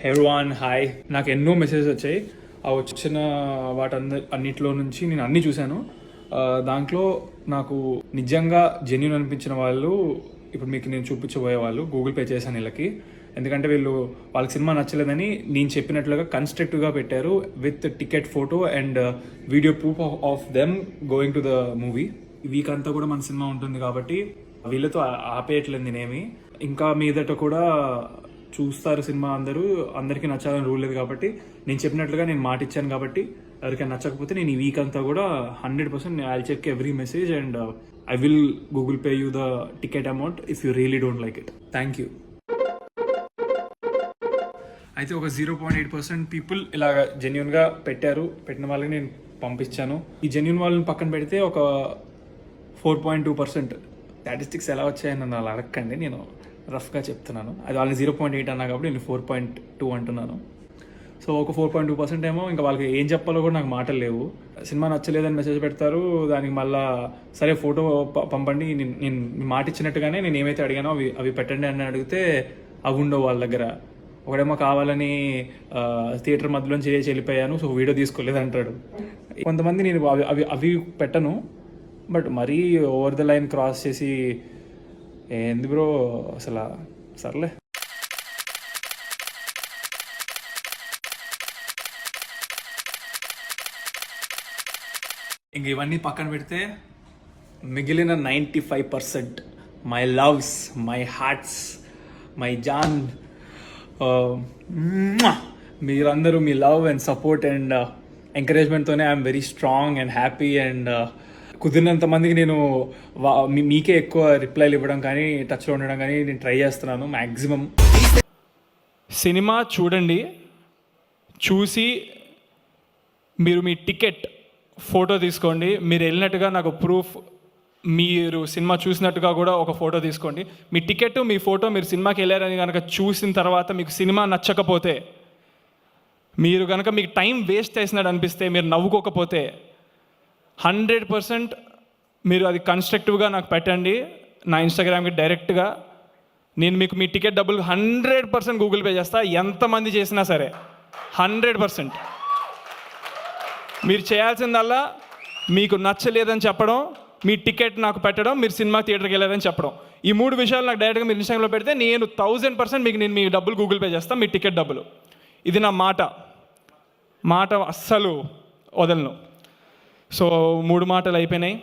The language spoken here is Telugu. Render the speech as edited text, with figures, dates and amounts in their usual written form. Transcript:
Everyone hi. నాకు ఎన్నో మెసేజెస్ వచ్చాయి. ఆ వచ్చిన అన్నిట్లో నుంచి నేను అన్నీ చూశాను. దాంట్లో నాకు నిజంగా జెన్యూన్ అనిపించిన వాళ్ళు ఇప్పుడు మీకు నేను చూపించబోయే వాళ్ళు గూగుల్ పే చేశాను వీళ్ళకి. ఎందుకంటే వాళ్ళకి సినిమా నచ్చలేదని నేను చెప్పినట్లుగా కన్స్ట్రక్టివ్గా పెట్టారు with ticket photo and video proof of them going to the movie. ఈ వీక్ అంతా కూడా మన సినిమా ఉంటుంది కాబట్టి వీళ్ళతో ఆపేయట్లేదు నేనేమి. ఇంకా మీదట కూడా చూస్తారు సినిమా, అందరికీ నచ్చాలని రూల్ లేదు కాబట్టి నేను చెప్పినట్లుగా నేను మాట ఇచ్చాను కాబట్టి ఎవరికైనా నచ్చకపోతే నేను ఈ వీక్ అంతా కూడా 100% I check every message and I will Google pay you the ticket amount if you really don't like it. Thank you. అయితే ఒక 0.8% పీపుల్ ఇలాగ జెన్యున్గా పెట్టిన వాళ్ళకి నేను పంపించాను. ఈ జెన్యున్ వాళ్ళని పక్కన పెడితే ఒక 4.2% స్టాటిస్టిక్స్ ఎలా వచ్చాయని నన్ను అలా అడగండి, నేను రఫ్గా చెప్తున్నాను. అది వాళ్ళని 0.8 అన్నా కాబట్టి నేను 4.2 అంటున్నాను. సో ఒక 4.2% ఏమో ఇంకా వాళ్ళకి ఏం చెప్పాలో కూడా నాకు మాటలు లేవు. సినిమా నచ్చలేదని మెసేజ్ పెడతారు, దానికి మళ్ళీ సరే ఫోటో పంపండి, నేను మాట ఇచ్చినట్టుగానే నేను ఏమైతే అడిగానో అవి పెట్టండి అని అడిగితే అవి ఉండవు వాళ్ళ దగ్గర. ఒకడేమో కావాలని థియేటర్ మధ్యలోంచి వెళ్ళిపోయాను సో వీడియో తీసుకోలేదు అంటాడు. కొంతమంది నేను అవి పెట్టను, బట్ మరీ ఓవర్ ద లైన్ క్రాస్ చేసి ఏంది బ్రో అసలు, సర్లే. ఇంక ఇవన్నీ పక్కన పెడితే మిగిలిన 95% my loves, my hearts, my జాన్, మీరందరూ మీ లవ్ అండ్ సపోర్ట్ అండ్ ఎంకరేజ్మెంట్తోనే I'm very strong and happy and కుదిరినంత మందికి నేను మీకే ఎక్కువ రిప్లైలు ఇవ్వడం కానీ టచ్లో ఉండడం కానీ నేను ట్రై చేస్తున్నాను మ్యాక్సిమం. సినిమా చూడండి, చూసి మీరు మీ టికెట్ ఫోటో తీసుకోండి. మీరు వెళ్ళినట్టుగా నాకు ప్రూఫ్, మీరు సినిమా చూసినట్టుగా కూడా ఒక ఫోటో తీసుకోండి. మీ టికెట్, మీ ఫోటో, మీరు సినిమాకి వెళ్ళారని కనుక చూసిన తర్వాత మీకు సినిమా నచ్చకపోతే, మీరు కనుక మీకు టైం వేస్ట్ చేసినట్టు అనిపిస్తే, మీరు నవ్వుకోకపోతే 100% మీరు అది కన్స్ట్రక్టివ్గా నాకు పెట్టండి నా ఇన్స్టాగ్రామ్కి డైరెక్ట్గా. నేను మీకు మీ టికెట్ డబ్బులు 100% గూగుల్ పే చేస్తా, ఎంతమంది చేసినా సరే 100%. మీరు చేయాల్సిందల్లా మీకు నచ్చలేదని చెప్పడం, మీ టికెట్ నాకు పెట్టడం, మీరు సినిమా థియేటర్కి వెళ్ళారని చెప్పడం. ఈ 3 విషయాలు నాకు డైరెక్ట్గా మీరు ఇన్స్టాగ్రామ్లో పెడితే నేను 1000% నేను మీ డబ్బులు గూగుల్ పే చేస్తాను, మీ టికెట్ డబ్బులు. ఇది నా మాట అస్సలు వదలను. సో 3 మాటలు అయిపోయినాయి.